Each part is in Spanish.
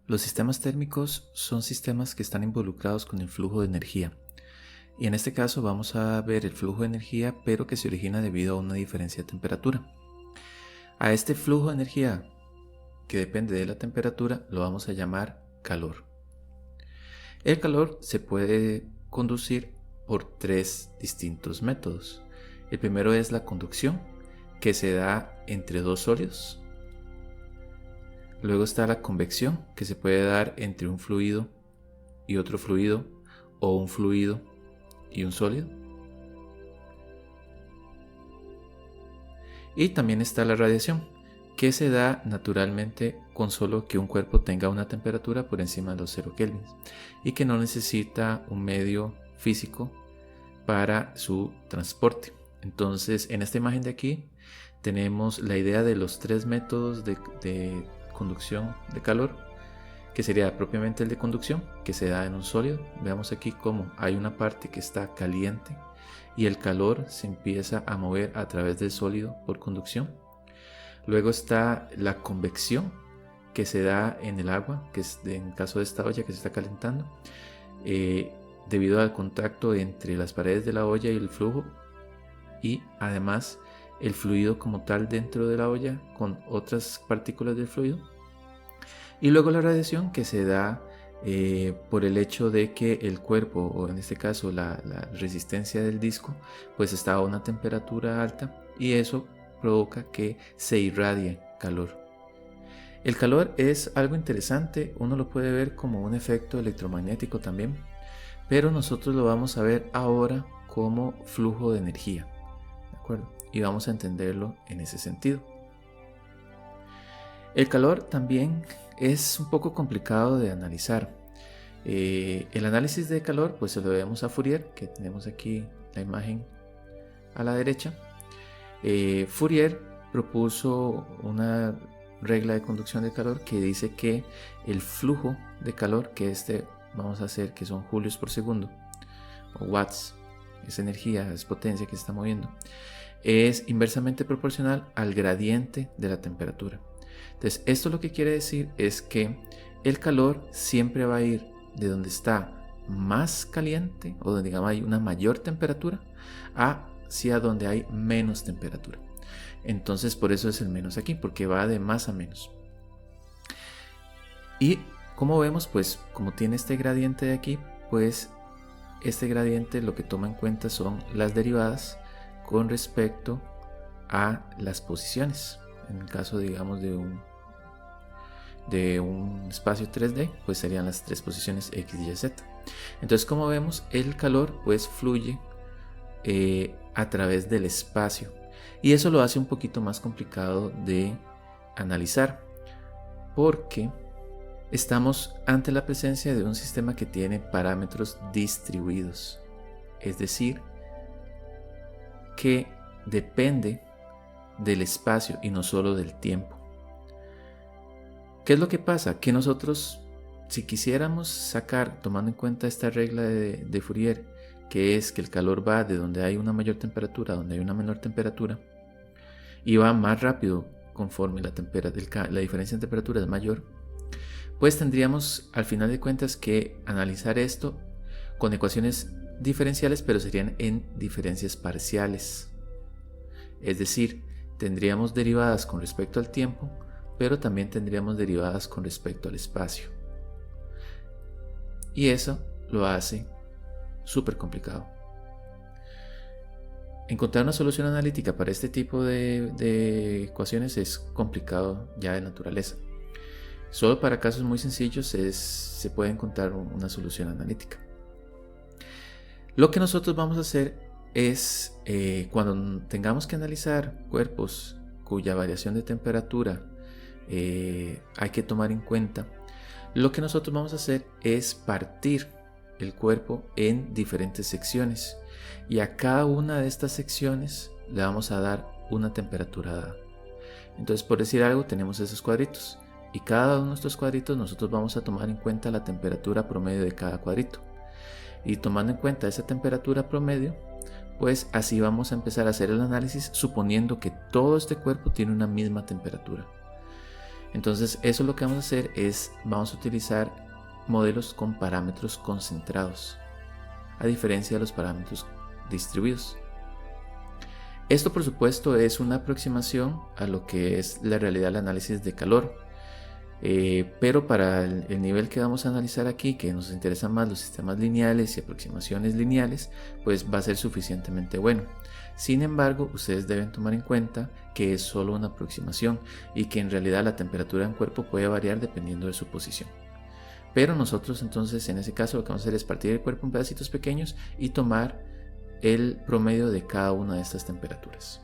Los sistemas térmicos son sistemas que están involucrados con el flujo de energía. Y en este caso vamos a ver el flujo de energía, pero que se origina debido a una diferencia de temperatura. A este flujo de energía que depende de la temperatura lo vamos a llamar calor. El calor se puede conducir por tres distintos métodos. El primero es la conducción, que se da entre dos sólidos. Luego está la convección, que se puede dar entre un fluido y otro fluido, o un fluido y un sólido. Y también está la radiación, que se da naturalmente con solo que un cuerpo tenga una temperatura por encima de los 0 Kelvin y que no necesita un medio físico para su transporte. Entonces, en esta imagen de aquí tenemos la idea de los tres métodos de conducción de calor, que sería propiamente el de conducción, que se da en un sólido. Veamos aquí cómo hay una parte que está caliente y el calor se empieza a mover a través del sólido por conducción. Luego está la convección, que se da en el agua, que es en caso de esta olla que se está calentando, debido al contacto entre las paredes de la olla y el flujo, y además el fluido como tal dentro de la olla con otras partículas del fluido. Y luego la radiación, que se da por el hecho de que el cuerpo, o en este caso la resistencia del disco, pues está a una temperatura alta y eso provoca que se irradie calor. El calor es algo interesante, uno lo puede ver como un efecto electromagnético también, pero nosotros lo vamos a ver ahora como flujo de energía, ¿de acuerdo? Y vamos a entenderlo en ese sentido. El calor también es un poco complicado de analizar. El análisis de calor pues se lo debemos a Fourier, que tenemos aquí la imagen a la derecha. Fourier propuso una regla de conducción de calor que dice que el flujo de calor, que vamos a hacer que son julios por segundo o watts, es energía, es potencia que se está moviendo, es inversamente proporcional al gradiente de la temperatura. Entonces, esto lo que quiere decir es que el calor siempre va a ir de donde está más caliente o donde digamos hay una mayor temperatura hacia donde hay menos temperatura. Entonces, por eso es el menos aquí, porque va de más a menos. Y como vemos, pues como tiene este gradiente de aquí, pues este gradiente lo que toma en cuenta son las derivadas con respecto a las posiciones. En el caso, digamos, de un espacio 3D, pues serían las tres posiciones X, Y, Z. Entonces, como vemos, el calor pues fluye a través del espacio. Y eso lo hace un poquito más complicado de analizar, porque estamos ante la presencia de un sistema que tiene parámetros distribuidos. Es decir, que depende del espacio y no solo del tiempo. ¿Qué es lo que pasa? Que nosotros, si quisiéramos sacar, tomando en cuenta esta regla de Fourier, que es que el calor va de donde hay una mayor temperatura a donde hay una menor temperatura, y va más rápido conforme la diferencia en temperatura es mayor, pues tendríamos al final de cuentas que analizar esto con ecuaciones diferenciales, pero serían en diferencias parciales. Es decir, tendríamos derivadas con respecto al tiempo, pero también tendríamos derivadas con respecto al espacio. Y eso lo hace súper complicado. Encontrar una solución analítica para este tipo de ecuaciones es complicado ya de naturaleza. Solo para casos muy sencillos se puede encontrar una solución analítica. Lo que nosotros vamos a hacer es, cuando tengamos que analizar cuerpos cuya variación de temperatura hay que tomar en cuenta, lo que nosotros vamos a hacer es partir el cuerpo en diferentes secciones y a cada una de estas secciones le vamos a dar una temperatura dada. Entonces, por decir algo, tenemos esos cuadritos y cada uno de estos cuadritos nosotros vamos a tomar en cuenta la temperatura promedio de cada cuadrito, y tomando en cuenta esa temperatura promedio, pues así vamos a empezar a hacer el análisis suponiendo que todo este cuerpo tiene una misma temperatura. Entonces eso lo que vamos a hacer es, vamos a utilizar modelos con parámetros concentrados, a diferencia de los parámetros distribuidos. Esto por supuesto es una aproximación a lo que es la realidad del análisis de calor, pero para el nivel que vamos a analizar aquí, que nos interesan más los sistemas lineales y aproximaciones lineales, pues va a ser suficientemente bueno. Sin embargo, ustedes deben tomar en cuenta que es solo una aproximación y que en realidad la temperatura en cuerpo puede variar dependiendo de su posición. Pero nosotros entonces en ese caso lo que vamos a hacer es partir el cuerpo en pedacitos pequeños y tomar el promedio de cada una de estas temperaturas.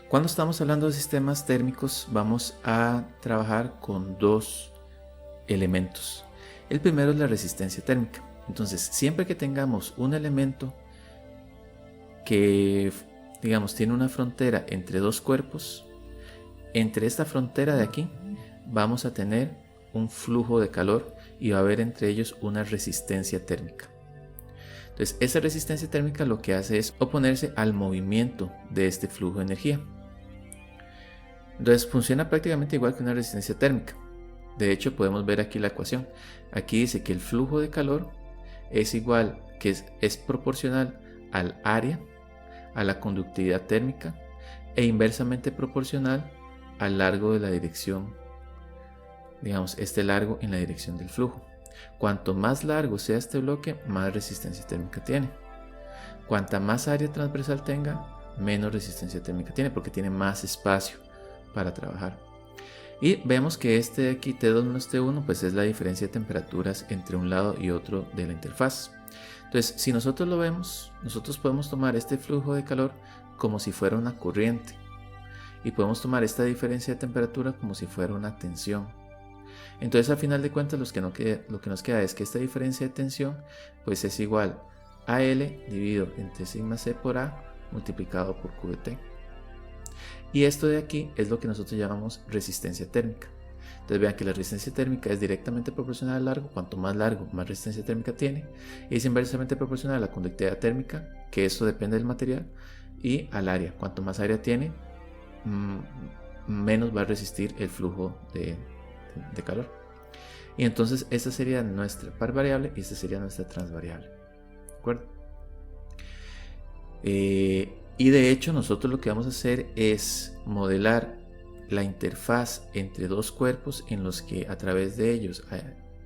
Cuando estamos hablando de sistemas térmicos, vamos a trabajar con dos elementos. El primero es la resistencia térmica. Entonces, siempre que tengamos un elemento que, digamos, tiene una frontera entre dos cuerpos, entre esta frontera de aquí vamos a tener un flujo de calor y va a haber entre ellos una resistencia térmica. Entonces, esa resistencia térmica lo que hace es oponerse al movimiento de este flujo de energía. Entonces, funciona prácticamente igual que una resistencia térmica. De hecho, podemos ver aquí la ecuación. Aquí dice que el flujo de calor es igual, que es proporcional al área, a la conductividad térmica e inversamente proporcional al largo de la dirección, digamos, este largo en la dirección del flujo. Cuanto más largo sea este bloque, más resistencia térmica tiene. Cuanta más área transversal tenga, menos resistencia térmica tiene, porque tiene más espacio para trabajar. Y vemos que este de aquí, T2 menos T1, pues es la diferencia de temperaturas entre un lado y otro de la interfaz. Entonces, si nosotros lo vemos, nosotros podemos tomar este flujo de calor como si fuera una corriente. Y podemos tomar esta diferencia de temperatura como si fuera una tensión. Entonces, a final de cuentas, lo que nos queda es que esta diferencia de tensión pues es igual a L dividido entre sigma C por A multiplicado por Q de T. Y esto de aquí es lo que nosotros llamamos resistencia térmica. Entonces vean que la resistencia térmica es directamente proporcional al largo. Cuanto más largo, más resistencia térmica tiene. Y es inversamente proporcional a la conductividad térmica, que esto depende del material, y al área. Cuanto más área tiene, menos va a resistir el flujo de calor. Y entonces esta sería nuestra par variable y esta sería nuestra transvariable. ¿De acuerdo? Y de hecho nosotros lo que vamos a hacer es modelar la interfaz entre dos cuerpos en los que a través de ellos,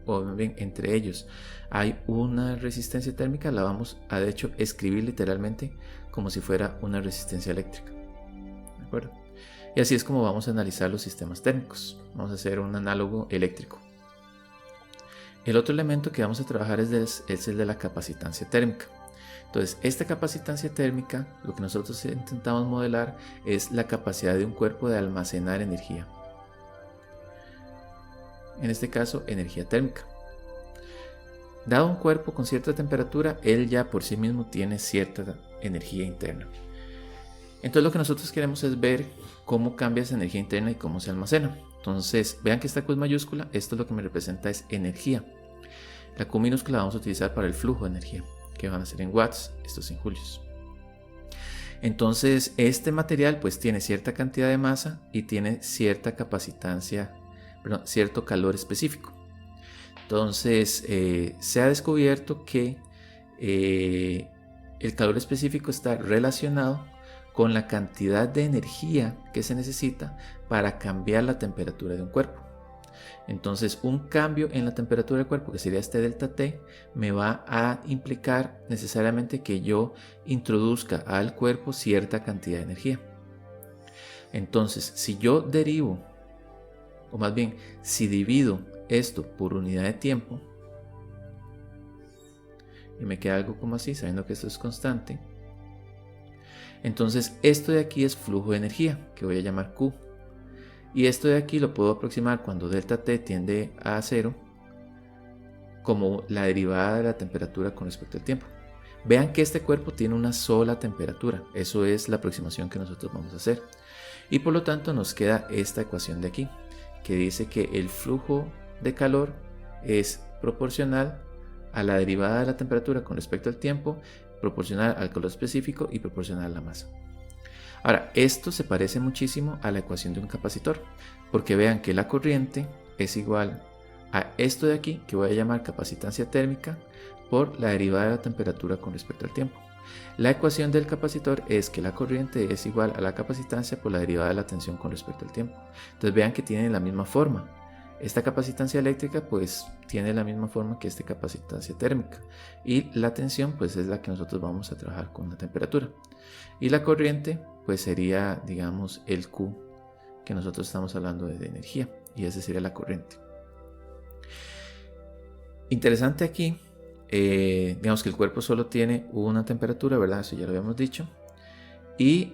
o bien entre ellos, hay una resistencia térmica. La vamos a de hecho escribir literalmente como si fuera una resistencia eléctrica. ¿De acuerdo? Y así es como vamos a analizar los sistemas térmicos. Vamos a hacer un análogo eléctrico. El otro elemento que vamos a trabajar es el de la capacitancia térmica. Entonces, esta capacitancia térmica, lo que nosotros intentamos modelar es la capacidad de un cuerpo de almacenar energía. En este caso, energía térmica. Dado un cuerpo con cierta temperatura, él ya por sí mismo tiene cierta energía interna. Entonces, lo que nosotros queremos es ver cómo cambia esa energía interna y cómo se almacena. Entonces, vean que esta Q es mayúscula, esto lo que me representa es energía. La Q minúscula la vamos a utilizar para el flujo de energía, que van a ser en watts, estos en julios. Entonces este material pues tiene cierta cantidad de masa y tiene cierta capacitancia, cierto calor específico. Entonces se ha descubierto que el calor específico está relacionado con la cantidad de energía que se necesita para cambiar la temperatura de un cuerpo. Entonces un cambio en la temperatura del cuerpo, que sería este delta T, me va a implicar necesariamente que yo introduzca al cuerpo cierta cantidad de energía. Entonces si yo derivo, o más bien si divido esto por unidad de tiempo, y me queda algo como así, sabiendo que esto es constante, entonces esto de aquí es flujo de energía, que voy a llamar Q. Y esto de aquí lo puedo aproximar cuando delta T tiende a 0 como la derivada de la temperatura con respecto al tiempo. Vean que este cuerpo tiene una sola temperatura. Eso es la aproximación que nosotros vamos a hacer. Y por lo tanto nos queda esta ecuación de aquí, que dice que el flujo de calor es proporcional a la derivada de la temperatura con respecto al tiempo, proporcional al calor específico y proporcional a la masa. Ahora, esto se parece muchísimo a la ecuación de un capacitor, porque vean que la corriente es igual a esto de aquí, que voy a llamar capacitancia térmica, por la derivada de la temperatura con respecto al tiempo. La ecuación del capacitor es que la corriente es igual a la capacitancia por la derivada de la tensión con respecto al tiempo. Entonces vean que tienen la misma forma. Esta capacitancia eléctrica pues tiene la misma forma que esta capacitancia térmica, y la tensión pues es la que nosotros vamos a trabajar con la temperatura, y la corriente pues sería, digamos, el Q que nosotros estamos hablando de energía, y esa sería la corriente. Interesante aquí, digamos que el cuerpo solo tiene una temperatura, ¿verdad? Eso ya lo habíamos dicho. Y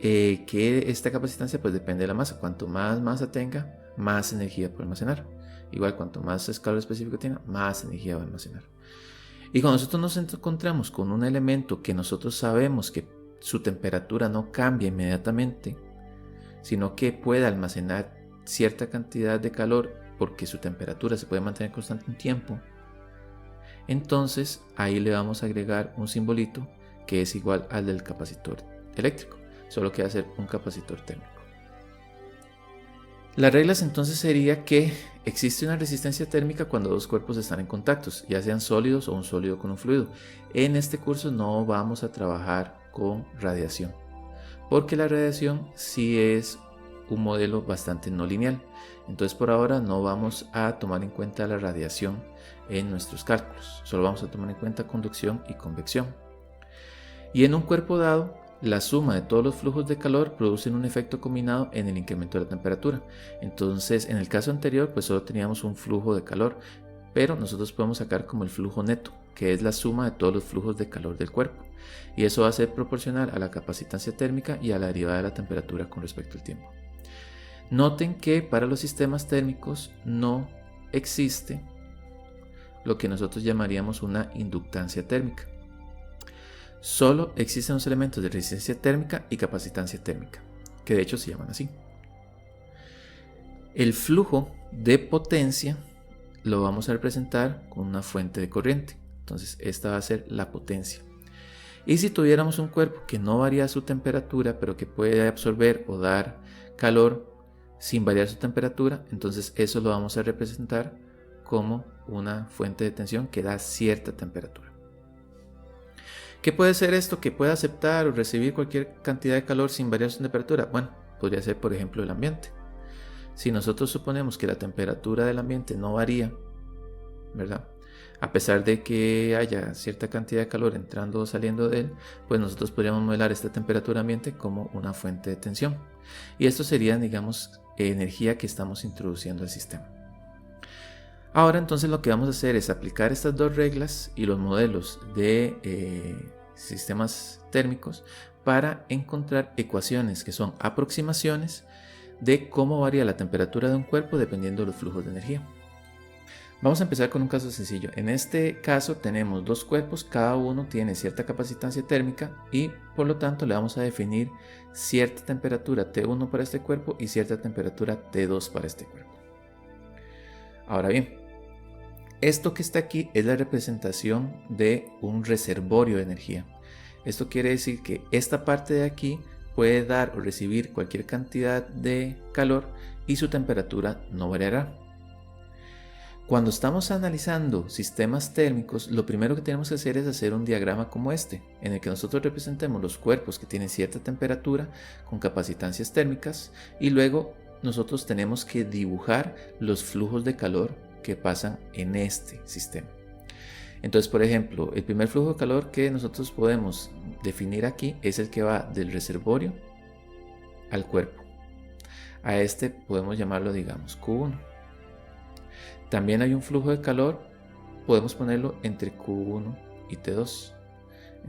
que esta capacitancia pues depende de la masa. Cuanto más masa tenga, más energía puede almacenar. Igual, cuanto más calor específico tenga, más energía va a almacenar. Y cuando nosotros nos encontramos con un elemento que nosotros sabemos que su temperatura no cambia inmediatamente, sino que puede almacenar cierta cantidad de calor porque su temperatura se puede mantener constante un tiempo, entonces ahí le vamos a agregar un simbolito que es igual al del capacitor eléctrico, solo que va a ser un capacitor térmico. Las reglas entonces sería que existe una resistencia térmica cuando dos cuerpos están en contactos, ya sean sólidos o un sólido con un fluido. En este curso no vamos a trabajar con radiación, porque la radiación sí es un modelo bastante no lineal. Entonces por ahora no vamos a tomar en cuenta la radiación en nuestros cálculos, solo vamos a tomar en cuenta conducción y convección. Y en un cuerpo dado, la suma de todos los flujos de calor producen un efecto combinado en el incremento de la temperatura. Entonces en el caso anterior pues solo teníamos un flujo de calor, pero nosotros podemos sacar como el flujo neto, que es la suma de todos los flujos de calor del cuerpo, y eso va a ser proporcional a la capacitancia térmica y a la derivada de la temperatura con respecto al tiempo. Noten que para los sistemas térmicos no existe lo que nosotros llamaríamos una inductancia térmica. Solo existen los elementos de resistencia térmica y capacitancia térmica, que de hecho se llaman así. El flujo de potencia lo vamos a representar con una fuente de corriente. Entonces esta va a ser la potencia. Y si tuviéramos un cuerpo que no varía su temperatura, pero que puede absorber o dar calor sin variar su temperatura, entonces eso lo vamos a representar como una fuente de tensión que da cierta temperatura. ¿Qué puede ser esto? Que pueda aceptar o recibir cualquier cantidad de calor sin variar su temperatura. Bueno, podría ser por ejemplo el ambiente. Si nosotros suponemos que la temperatura del ambiente no varía, ¿verdad?, a pesar de que haya cierta cantidad de calor entrando o saliendo de él, pues nosotros podríamos modelar esta temperatura ambiente como una fuente de tensión. Y esto sería, digamos, energía que estamos introduciendo al sistema. Ahora entonces lo que vamos a hacer es aplicar estas dos reglas y los modelos de sistemas térmicos para encontrar ecuaciones que son aproximaciones de cómo varía la temperatura de un cuerpo dependiendo de los flujos de energía. Vamos a empezar con un caso sencillo. En este caso tenemos dos cuerpos, cada uno tiene cierta capacitancia térmica y por lo tanto le vamos a definir cierta temperatura T1 para este cuerpo y cierta temperatura T2 para este cuerpo. Ahora bien, esto que está aquí es la representación de un reservorio de energía. Esto quiere decir que esta parte de aquí puede dar o recibir cualquier cantidad de calor y su temperatura no variará. Cuando estamos analizando sistemas térmicos, lo primero que tenemos que hacer es hacer un diagrama como este, en el que nosotros representemos los cuerpos que tienen cierta temperatura con capacitancias térmicas y luego nosotros tenemos que dibujar los flujos de calor que pasan en este sistema. Entonces, por ejemplo, el primer flujo de calor que nosotros podemos definir aquí es el que va del reservorio al cuerpo. A este podemos llamarlo, digamos, Q1. También hay un flujo de calor, podemos ponerlo entre Q1 y T2.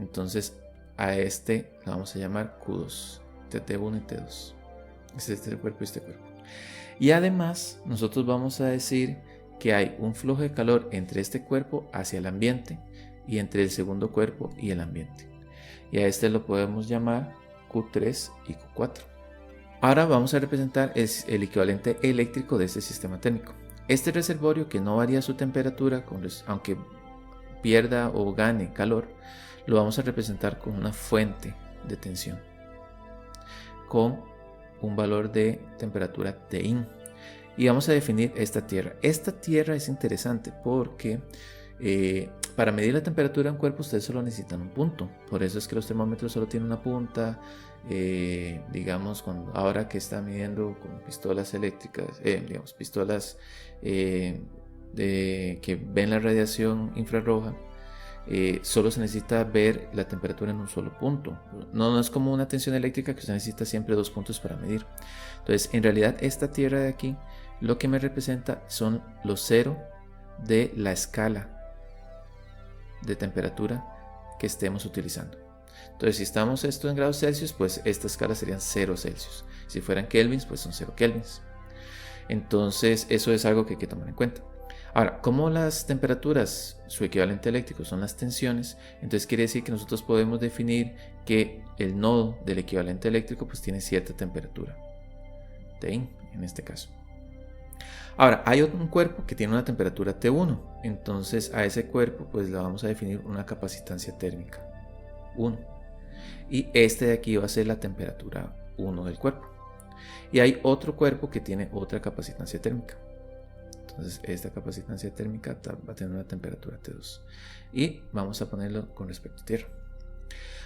Entonces a este lo vamos a llamar Q2, T1 y T2. Este es este cuerpo y este cuerpo. Y además nosotros vamos a decir que hay un flujo de calor entre este cuerpo hacia el ambiente y entre el segundo cuerpo y el ambiente. Y a este lo podemos llamar Q3 y Q4. Ahora vamos a representar el equivalente eléctrico de este sistema térmico. Este reservorio que no varía su temperatura, aunque pierda o gane calor, lo vamos a representar con una fuente de tensión, con un valor de temperatura Tin. Y vamos a definir esta tierra. Esta tierra es interesante porque para medir la temperatura de un cuerpo ustedes solo necesitan un punto. Por eso es que los termómetros solo tienen una punta. Digamos, ahora que está midiendo con pistolas eléctricas, digamos, pistolas que ven la radiación infrarroja, solo se necesita ver la temperatura en un solo punto. No es como una tensión eléctrica que se necesita siempre 2 puntos para medir. Entonces, en realidad, esta tierra de aquí lo que me representa son los 0 de la escala de temperatura que estemos utilizando. Entonces, si estamos esto en grados Celsius, pues esta escala serían 0 Celsius. Si fueran kelvins, pues son 0 kelvins. Entonces, eso es algo que hay que tomar en cuenta. Ahora, como las temperaturas, su equivalente eléctrico son las tensiones, entonces quiere decir que nosotros podemos definir que el nodo del equivalente eléctrico pues tiene cierta temperatura, Tin en este caso. Ahora, hay un cuerpo que tiene una temperatura T1, entonces a ese cuerpo pues le vamos a definir una capacitancia térmica 1. Y este de aquí va a ser la temperatura 1 del cuerpo. Y hay otro cuerpo que tiene otra capacitancia térmica. Entonces esta capacitancia térmica va a tener una temperatura T2. Y vamos a ponerlo con respecto a tierra.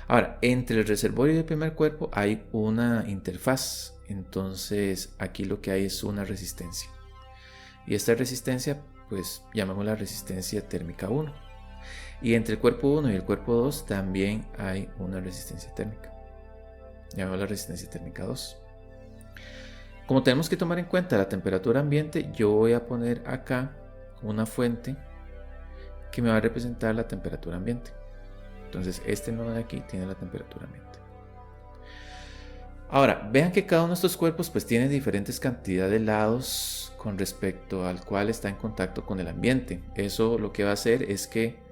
Ahora, entre el reservorio y el primer cuerpo hay una interfaz. Entonces aquí lo que hay es una resistencia. Y esta resistencia, pues llamémosla resistencia térmica 1. Y entre el cuerpo 1 y el cuerpo 2 también hay una resistencia térmica. Llamémosla resistencia térmica 2. Como tenemos que tomar en cuenta la temperatura ambiente, yo voy a poner acá una fuente que me va a representar la temperatura ambiente. Entonces este nodo de aquí tiene la temperatura ambiente. Ahora, vean que cada uno de estos cuerpos pues tiene diferentes cantidades de lados con respecto al cual está en contacto con el ambiente. Eso lo que va a hacer es que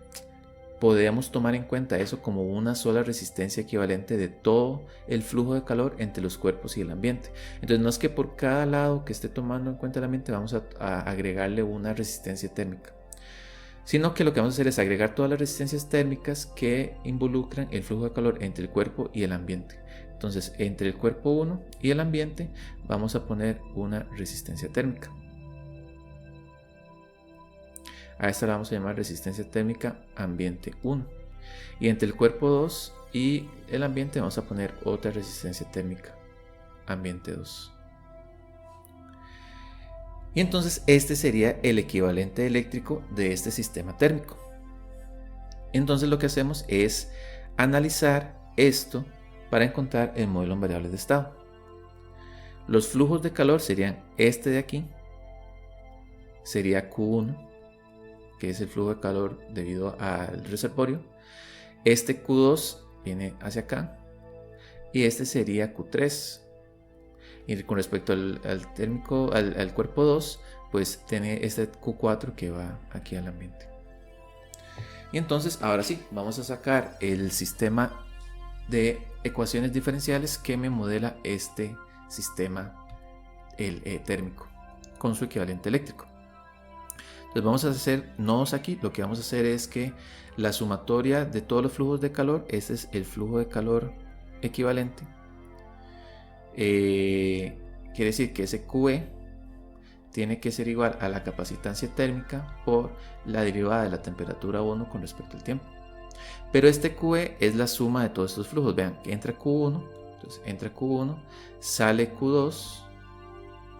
podemos tomar en cuenta eso como una sola resistencia equivalente de todo el flujo de calor entre los cuerpos y el ambiente. Entonces no es que por cada lado que esté tomando en cuenta el ambiente vamos a agregarle una resistencia térmica, sino que lo que vamos a hacer es agregar todas las resistencias térmicas que involucran el flujo de calor entre el cuerpo y el ambiente. Entonces entre el cuerpo 1 y el ambiente vamos a poner una resistencia térmica. A esta la vamos a llamar resistencia térmica ambiente 1. Y entre el cuerpo 2 y el ambiente vamos a poner otra resistencia térmica ambiente 2. Y entonces este sería el equivalente eléctrico de este sistema térmico. Entonces lo que hacemos es analizar esto para encontrar el modelo en variables de estado. Los flujos de calor serían este de aquí, sería Q1, que es el flujo de calor debido al reservorio. Este Q2 viene hacia acá y este sería Q3. Y con respecto al térmico, al cuerpo 2, pues tiene este Q4 que va aquí al ambiente. Y entonces ahora sí, vamos a sacar el sistema de ecuaciones diferenciales que me modela este sistema térmico con su equivalente eléctrico. Entonces vamos a hacer nodos aquí. Lo que vamos a hacer es que la sumatoria de todos los flujos de calor, este es el flujo de calor equivalente. Quiere decir que ese QE tiene que ser igual a la capacitancia térmica por la derivada de la temperatura 1 con respecto al tiempo. Pero este QE es la suma de todos estos flujos. Vean que entra Q1, entonces entra Q1, sale Q2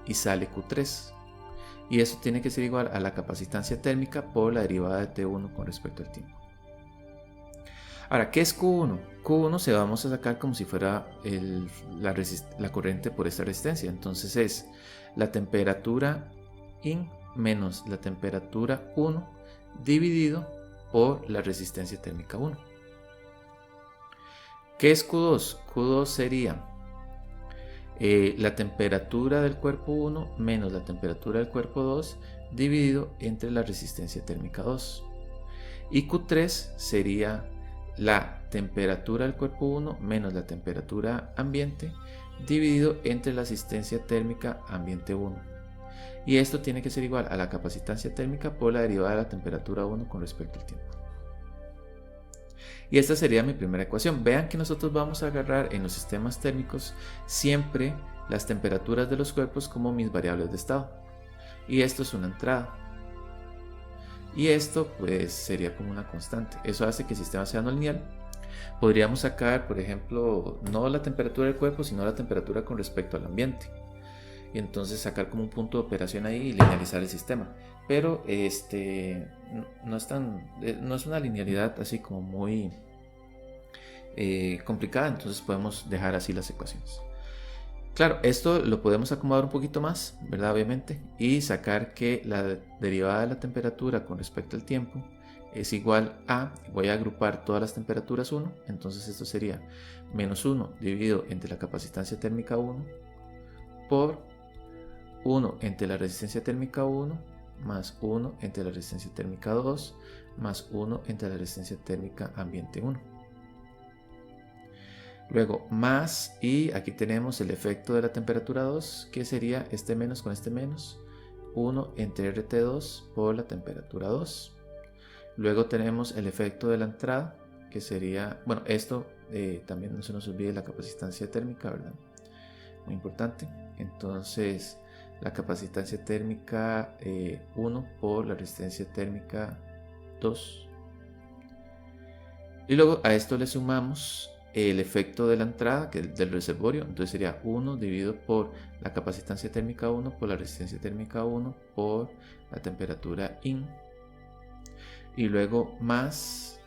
y sale Q3. Y eso tiene que ser igual a la capacitancia térmica por la derivada de T1 con respecto al tiempo. Ahora, ¿qué es Q1? Q1 se vamos a sacar como si fuera la corriente por esta resistencia. Entonces es la temperatura IN menos la temperatura 1 dividido por la resistencia térmica 1. ¿Qué es Q2? Q2 sería la temperatura del cuerpo 1 menos la temperatura del cuerpo 2 dividido entre la resistencia térmica 2. Y Q3 sería la temperatura del cuerpo 1 menos la temperatura ambiente dividido entre la asistencia térmica ambiente 1. Y esto tiene que ser igual a la capacitancia térmica por la derivada de la temperatura 1 con respecto al tiempo. Y esta sería mi primera ecuación. Vean que nosotros vamos a agarrar en los sistemas térmicos siempre las temperaturas de los cuerpos como mis variables de estado. Y esto es una entrada. Y esto pues sería como una constante. Eso hace que el sistema sea no lineal. Podríamos sacar, por ejemplo, no la temperatura del cuerpo, sino la temperatura con respecto al ambiente. Y entonces sacar como un punto de operación ahí y linealizar el sistema. Pero no es una linealidad así como muy complicada, entonces podemos dejar así las ecuaciones. Claro, esto lo podemos acomodar un poquito más, ¿verdad? Obviamente, y sacar que la derivada de la temperatura con respecto al tiempo es igual a, voy a agrupar todas las temperaturas 1, entonces esto sería menos 1 dividido entre la capacitancia térmica 1 por 1 entre la resistencia térmica 1 más 1 entre la resistencia térmica 2 más 1 entre la resistencia térmica ambiente 1. Luego más, y aquí tenemos el efecto de la temperatura 2, que sería este menos con este menos, 1 entre RT2 por la temperatura 2. Luego tenemos el efecto de la entrada, que sería, bueno, esto también no se nos olvide la capacitancia térmica, ¿verdad? Muy importante. Entonces, la capacitancia térmica 1 por la resistencia térmica 2. Y luego a esto le sumamos el efecto de la entrada, que es del reservorio, entonces sería 1 dividido por la capacitancia térmica 1 por la resistencia térmica 1 por la temperatura IN, y luego más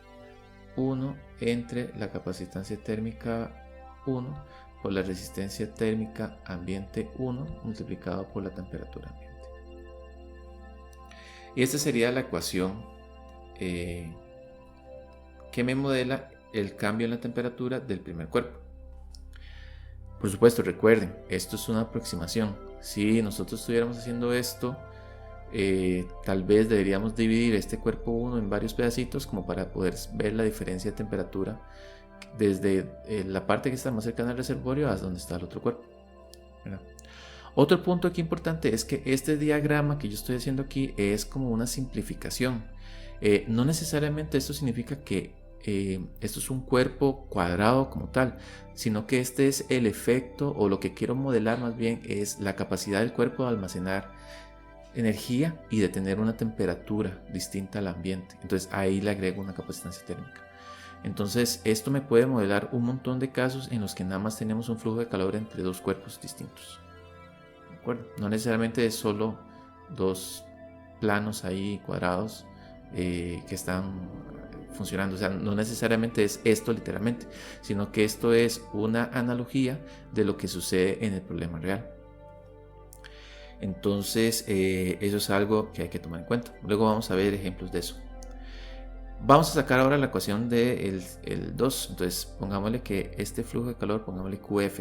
1 entre la capacitancia térmica 1 por la resistencia térmica ambiente 1 multiplicado por la temperatura ambiente. Y esta sería la ecuación que me modela el cambio en la temperatura del primer cuerpo. Por supuesto, recuerden, esto es una aproximación. Si nosotros estuviéramos haciendo esto, tal vez deberíamos dividir este cuerpo 1 en varios pedacitos como para poder ver la diferencia de temperatura desde la parte que está más cercana al reservorio hasta donde está el otro cuerpo, ¿verdad? Otro punto aquí importante es que este diagrama que yo estoy haciendo aquí es como una simplificación. No necesariamente esto significa que esto es un cuerpo cuadrado como tal, sino que este es el efecto, o lo que quiero modelar más bien es la capacidad del cuerpo de almacenar energía y de tener una temperatura distinta al ambiente. Entonces ahí le agrego una capacitancia térmica. Entonces esto me puede modelar un montón de casos en los que nada más tenemos un flujo de calor entre dos cuerpos distintos. ¿De acuerdo? No necesariamente es solo dos planos ahí cuadrados que están funcionando, o sea, no necesariamente es esto literalmente, sino que esto es una analogía de lo que sucede en el problema real. Entonces eso es algo que hay que tomar en cuenta. Luego vamos a ver ejemplos de eso. Vamos a sacar ahora la ecuación del 2. Entonces pongámosle que este flujo de calor, pongámosle QF.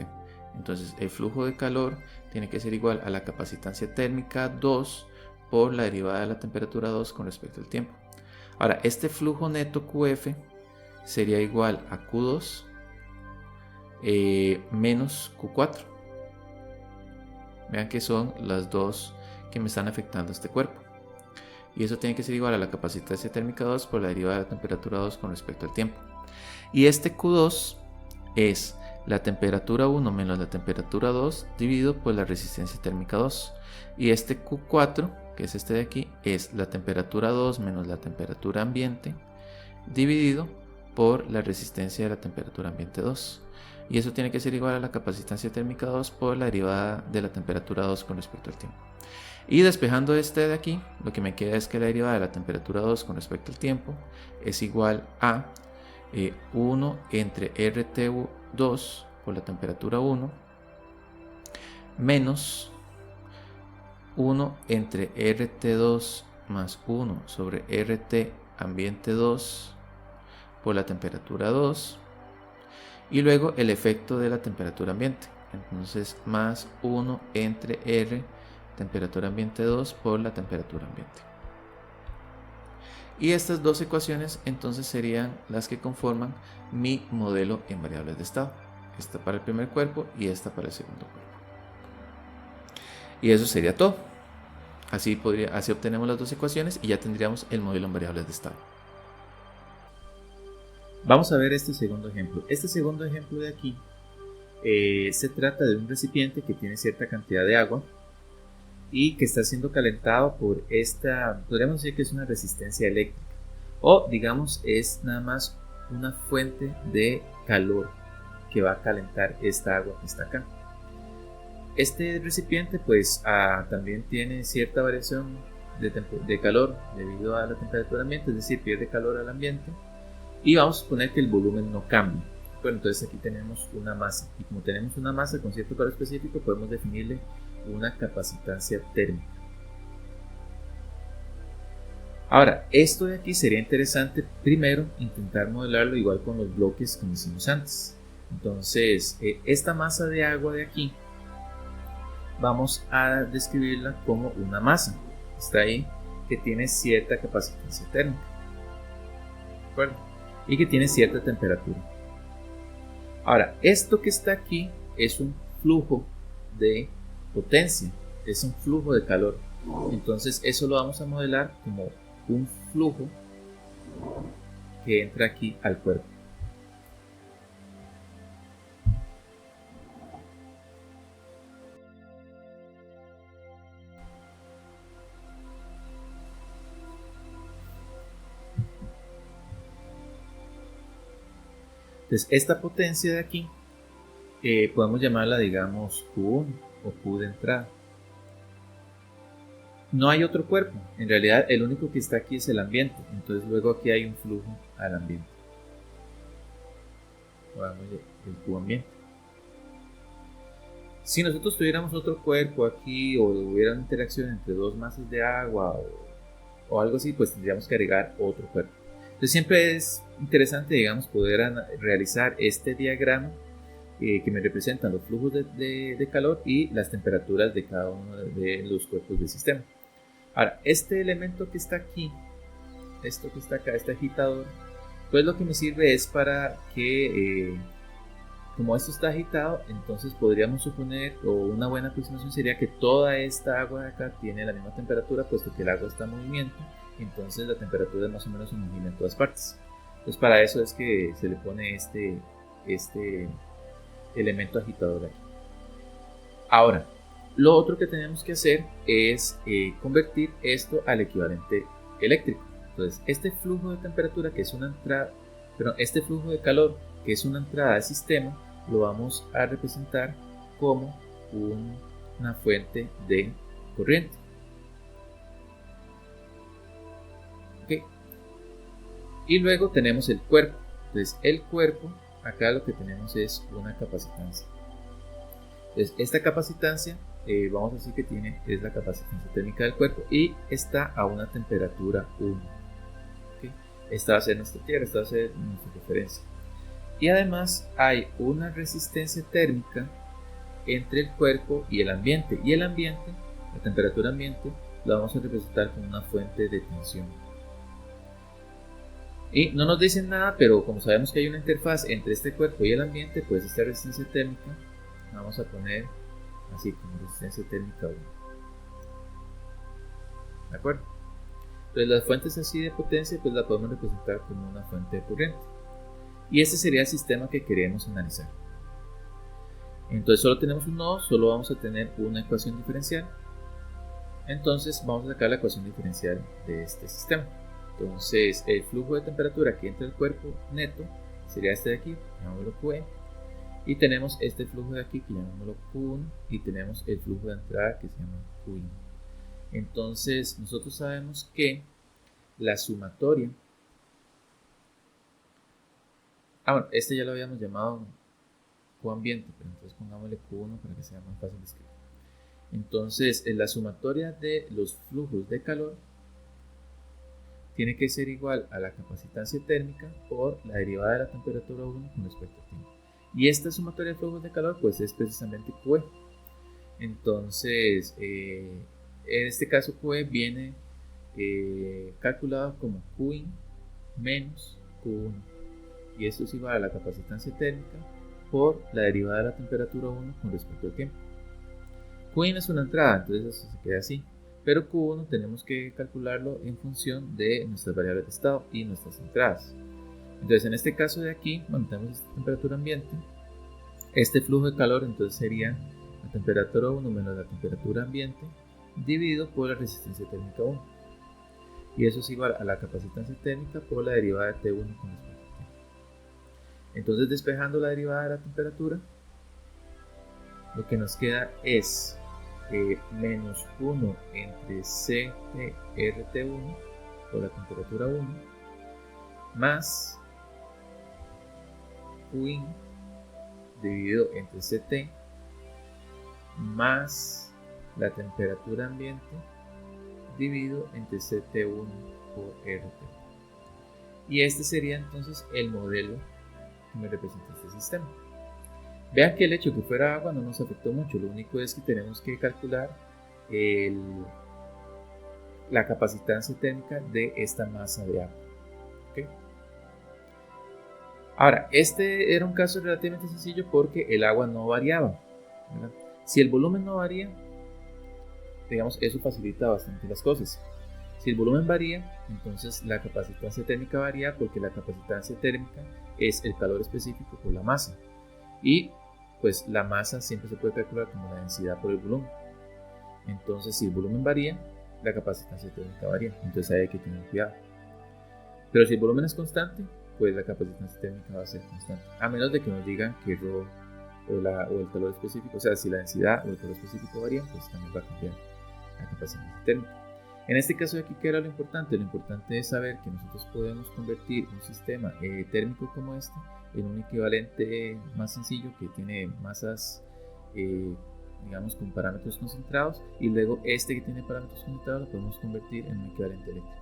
Entonces el flujo de calor tiene que ser igual a la capacitancia térmica 2 por la derivada de la temperatura 2 con respecto al tiempo. Ahora, este flujo neto QF sería igual a Q2 menos Q4. Vean que son las dos que me están afectando a este cuerpo. Y eso tiene que ser igual a la capacitancia térmica 2 por la derivada de la temperatura 2 con respecto al tiempo. Y este Q2 es la temperatura 1 menos la temperatura 2 dividido por la resistencia térmica 2. Y este Q4, que es este de aquí, es la temperatura 2 menos la temperatura ambiente dividido por la resistencia de la temperatura ambiente 2. Y eso tiene que ser igual a la capacitancia térmica 2 por la derivada de la temperatura 2 con respecto al tiempo. Y despejando este de aquí, lo que me queda es que la derivada de la temperatura 2 con respecto al tiempo es igual a 1 entre RT2 por la temperatura 1 menos 1 entre RT2 más 1 sobre RT ambiente 2 por la temperatura 2 y luego el efecto de la temperatura ambiente. Entonces más 1 entre R temperatura ambiente 2 por la temperatura ambiente. Y estas dos ecuaciones entonces serían las que conforman mi modelo en variables de estado. Esta para el primer cuerpo y esta para el segundo cuerpo. Y eso sería todo. Así obtenemos las dos ecuaciones y ya tendríamos el modelo en variables de estado. Vamos a ver este segundo ejemplo. Este segundo ejemplo de aquí se trata de un recipiente que tiene cierta cantidad de agua y que está siendo calentado por esta, podríamos decir que es una resistencia eléctrica, o digamos es nada más una fuente de calor que va a calentar esta agua que está acá. Este recipiente pues también tiene cierta variación de calor debido a la temperatura ambiente, es decir, pierde calor al ambiente, y vamos a suponer que el volumen no cambia. Bueno, entonces aquí tenemos una masa, y como tenemos una masa con cierto calor específico, podemos definirle una capacitancia térmica. Ahora, esto de aquí sería interesante primero intentar modelarlo igual con los bloques como hicimos antes. Entonces, esta masa de agua de aquí vamos a describirla como una masa, está ahí, que tiene cierta capacitancia térmica, ¿de acuerdo? Y que tiene cierta temperatura. Ahora, esto que está aquí es un flujo de potencia, es un flujo de calor. Entonces eso lo vamos a modelar como un flujo que entra aquí al cuerpo. Entonces esta potencia de aquí podemos llamarla, digamos, Q1 o Q de entrada. No hay otro cuerpo, en realidad el único que está aquí es el ambiente, entonces luego aquí hay un flujo al ambiente, el Q ambiente. Si nosotros tuviéramos otro cuerpo aquí o hubiera una interacción entre dos masas de agua o algo así, pues tendríamos que agregar otro cuerpo. Entonces siempre es interesante, digamos, poder realizar este diagrama que me representan los flujos de calor y las temperaturas de cada uno de los cuerpos del sistema. Ahora, este elemento que está aquí, esto que está acá, este agitador, pues lo que me sirve es para que, como esto está agitado, entonces podríamos suponer, o una buena aproximación sería que toda esta agua de acá tiene la misma temperatura, puesto que el agua está en movimiento, entonces la temperatura es más o menos homogénea en todas partes. Entonces para eso es que se le pone este elemento agitador aquí. Ahora, lo otro que tenemos que hacer es convertir esto al equivalente eléctrico. Entonces, este flujo de temperatura que es una entrada, este flujo de calor que es una entrada al sistema, lo vamos a representar como una fuente de corriente. ¿Okay? Y luego tenemos el cuerpo. Entonces, el cuerpo, acá lo que tenemos es una capacitancia. Entonces, esta capacitancia, vamos a decir que es la capacitancia térmica del cuerpo y está a una temperatura 1. ¿Okay? Esta va a ser nuestra tierra, esta va a ser nuestra referencia. Y además hay una resistencia térmica entre el cuerpo y el ambiente. Y el ambiente, la temperatura ambiente, la vamos a representar como una fuente de tensión. Y no nos dicen nada, pero como sabemos que hay una interfaz entre este cuerpo y el ambiente, pues esta resistencia térmica vamos a poner así como resistencia térmica 1. ¿De acuerdo? Entonces las fuentes así de potencia pues la podemos representar como una fuente de corriente. Y este sería el sistema que queremos analizar. Entonces solo tenemos un nodo, solo vamos a tener una ecuación diferencial. Entonces vamos a sacar la ecuación diferencial de este sistema. Entonces el flujo de temperatura que entra al cuerpo neto sería este de aquí, llamémoslo QE. Y tenemos este flujo de aquí que llamémoslo Q1 y tenemos el flujo de entrada que se llama Qin. Entonces nosotros sabemos que la sumatoria, bueno, este ya lo habíamos llamado Q ambiente, pero entonces pongámosle Q1 para que sea más fácil de escribir. Entonces la sumatoria de los flujos de calor tiene que ser igual a la capacitancia térmica por la derivada de la temperatura 1 con respecto al tiempo. Y esta sumatoria de flujos de calor pues es precisamente QE. Entonces en este caso QE viene calculado como Qin menos Q1, y esto es igual a la capacitancia térmica por la derivada de la temperatura 1 con respecto al tiempo. Qin es una entrada, entonces eso se queda así, pero Q1 tenemos que calcularlo en función de nuestras variables de estado y nuestras entradas. Entonces en este caso de aquí, bueno, tenemos esta temperatura ambiente, este flujo de calor entonces sería la temperatura 1 menos la temperatura ambiente dividido por la resistencia térmica 1. Y eso es igual a la capacitancia térmica por la derivada de T1 con respecto a T. Entonces despejando la derivada de la temperatura, lo que nos queda es menos 1 entre CTRT1 por la temperatura 1 más Qin dividido entre CT más la temperatura ambiente dividido entre CT1 por RT. Y este sería entonces el modelo que me representa este sistema. Vean que el hecho de que fuera agua no nos afectó mucho, lo único es que tenemos que calcular la capacitancia térmica de esta masa de agua. ¿Okay? Ahora, este era un caso relativamente sencillo porque el agua no variaba, ¿verdad? Si el volumen no varía, digamos, eso facilita bastante las cosas. Si el volumen varía, entonces la capacitancia térmica varía porque la capacitancia térmica es el calor específico por la masa. Y pues la masa siempre se puede calcular como la densidad por el volumen. Entonces si el volumen varía, la capacitancia térmica varía. Entonces ahí hay que tener cuidado. Pero si el volumen es constante, pues la capacitancia térmica va a ser constante. A menos de que nos digan que Rho o el calor específico, o sea, si la densidad o el calor específico varían, pues también va a cambiar la capacitancia térmica. En este caso de aquí, ¿qué era lo importante? Lo importante es saber que nosotros podemos convertir un sistema térmico como este en un equivalente más sencillo que tiene masas, digamos, con parámetros concentrados, y luego este que tiene parámetros concentrados lo podemos convertir en un equivalente eléctrico.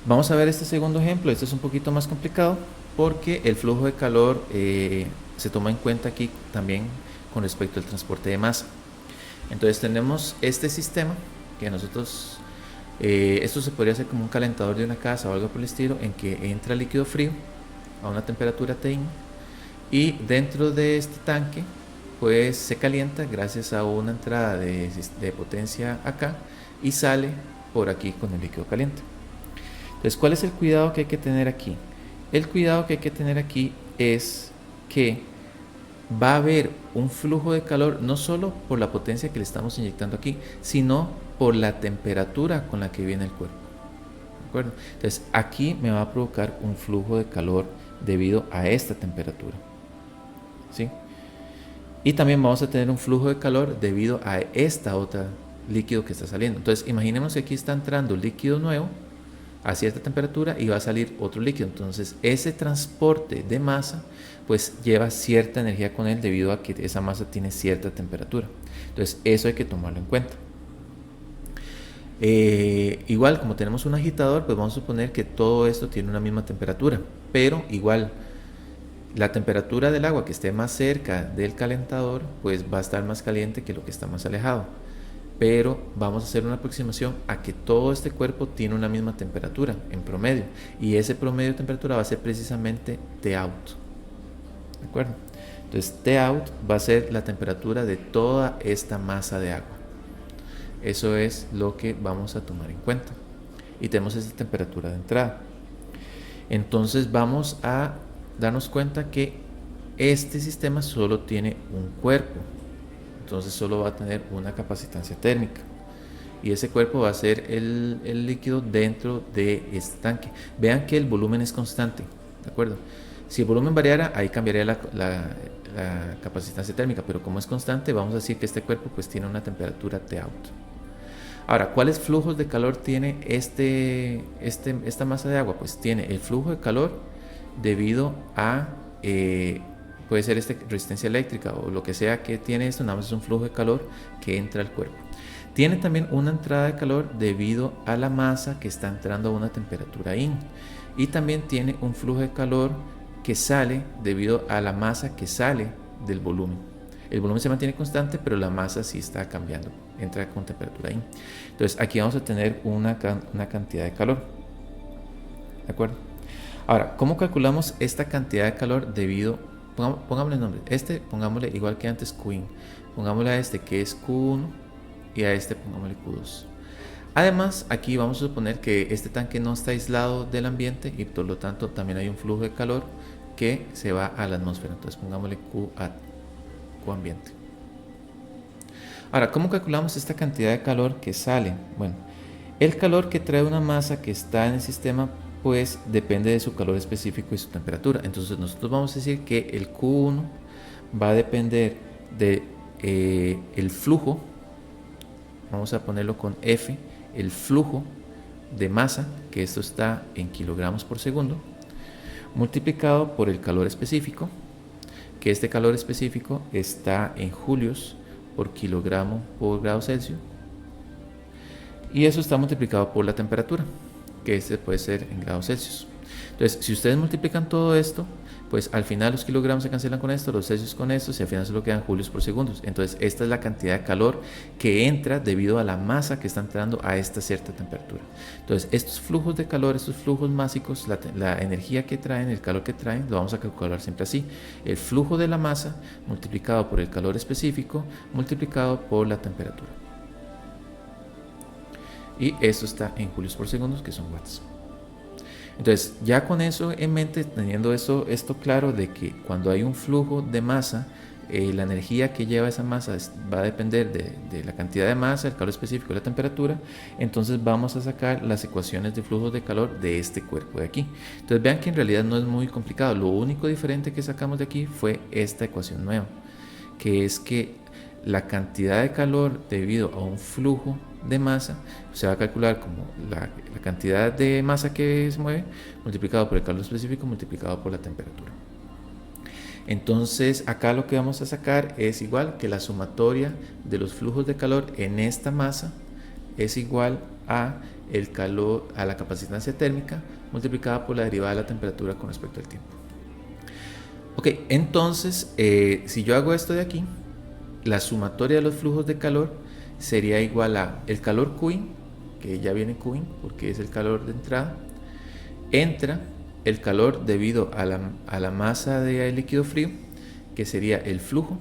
Vamos a ver este segundo ejemplo. Este es un poquito más complicado porque el flujo de calor se toma en cuenta aquí también con respecto al transporte de masa. Entonces tenemos este sistema que nosotros, esto se podría hacer como un calentador de una casa o algo por el estilo, en que entra líquido frío a una temperatura Tin y dentro de este tanque pues se calienta gracias a una entrada de potencia acá y sale por aquí con el líquido caliente. Entonces, ¿cuál es el cuidado que hay que tener aquí? El cuidado que hay que tener aquí es que va a haber un flujo de calor no solo por la potencia que le estamos inyectando aquí, sino por la temperatura con la que viene el cuerpo. ¿De acuerdo? Entonces, aquí me va a provocar un flujo de calor debido a esta temperatura. ¿Sí? Y también vamos a tener un flujo de calor debido a esta otra líquido que está saliendo. Entonces, imaginemos que aquí está entrando líquido nuevo a cierta temperatura y va a salir otro líquido. Entonces ese transporte de masa pues lleva cierta energía con él debido a que esa masa tiene cierta temperatura. Entonces eso hay que tomarlo en cuenta. Igual como tenemos un agitador, pues vamos a suponer que todo esto tiene una misma temperatura, pero igual la temperatura del agua que esté más cerca del calentador pues va a estar más caliente que lo que está más alejado. Pero vamos a hacer una aproximación a que todo este cuerpo tiene una misma temperatura en promedio, y ese promedio de temperatura va a ser precisamente T-out. ¿De acuerdo? Entonces T-out va a ser la temperatura de toda esta masa de agua. Eso es lo que vamos a tomar en cuenta. Y tenemos esta temperatura de entrada. Entonces vamos a darnos cuenta que este sistema solo tiene un cuerpo. Entonces solo va a tener una capacitancia térmica y ese cuerpo va a ser el líquido dentro de este tanque. Vean que el volumen es constante, ¿de acuerdo? Si el volumen variara, ahí cambiaría la capacitancia térmica, pero como es constante, vamos a decir que este cuerpo pues tiene una temperatura T-out. Ahora, ¿cuáles flujos de calor tiene esta masa de agua? Pues tiene el flujo de calor debido a puede ser resistencia eléctrica o lo que sea que tiene esto, nada más es un flujo de calor que entra al cuerpo. Tiene también una entrada de calor debido a la masa que está entrando a una temperatura IN. Y también tiene un flujo de calor que sale debido a la masa que sale del volumen. El volumen se mantiene constante, pero la masa sí está cambiando, entra con temperatura IN. Entonces aquí vamos a tener una cantidad de calor. ¿De acuerdo? Ahora, ¿cómo calculamos esta cantidad de calor debido pongámosle el nombre, pongámosle igual que antes Qin, pongámosle a este que es Q1 y a este pongámosle Q2. Además, aquí vamos a suponer que este tanque no está aislado del ambiente y por lo tanto también hay un flujo de calor que se va a la atmósfera. Entonces pongámosle Q ambiente. Ahora, ¿cómo calculamos esta cantidad de calor que sale? Bueno, el calor que trae una masa que está en el sistema pues depende de su calor específico y su temperatura. Entonces nosotros vamos a decir que el Q1 va a depender de el flujo, vamos a ponerlo con F, el flujo de masa, que esto está en kilogramos por segundo, multiplicado por el calor específico, que este calor específico está en julios por kilogramo por grado Celsius, y eso está multiplicado por la temperatura, que este puede ser en grados Celsius. Entonces, si ustedes multiplican todo esto, pues al final los kilogramos se cancelan con esto, los Celsius con estos, y al final solo quedan julios por segundos. Entonces, esta es la cantidad de calor que entra debido a la masa que está entrando a esta cierta temperatura. Entonces, estos flujos de calor, estos flujos másicos, la energía que traen, el calor que traen, lo vamos a calcular siempre así. El flujo de la masa multiplicado por el calor específico, multiplicado por la temperatura. Y esto está en julios por segundos, que son watts. Entonces, ya con eso en mente, teniendo esto claro de que cuando hay un flujo de masa, la energía que lleva esa masa va a depender de la cantidad de masa, el calor específico y la temperatura. Entonces vamos a sacar las ecuaciones de flujos de calor de este cuerpo de aquí. Entonces vean que en realidad no es muy complicado. Lo único diferente que sacamos de aquí fue esta ecuación nueva, que es que la cantidad de calor debido a un flujo de masa se va a calcular como la cantidad de masa que se mueve multiplicado por el calor específico multiplicado por la temperatura. Entonces acá lo que vamos a sacar es igual que la sumatoria de los flujos de calor en esta masa es igual a el calor, a la capacitancia térmica multiplicada por la derivada de la temperatura con respecto al tiempo. Ok, entonces si yo hago esto de aquí, la sumatoria de los flujos de calor sería igual a el calor Qin, que ya viene Qin porque es el calor de entrada, entra el calor debido a la masa de líquido frío, que sería el flujo,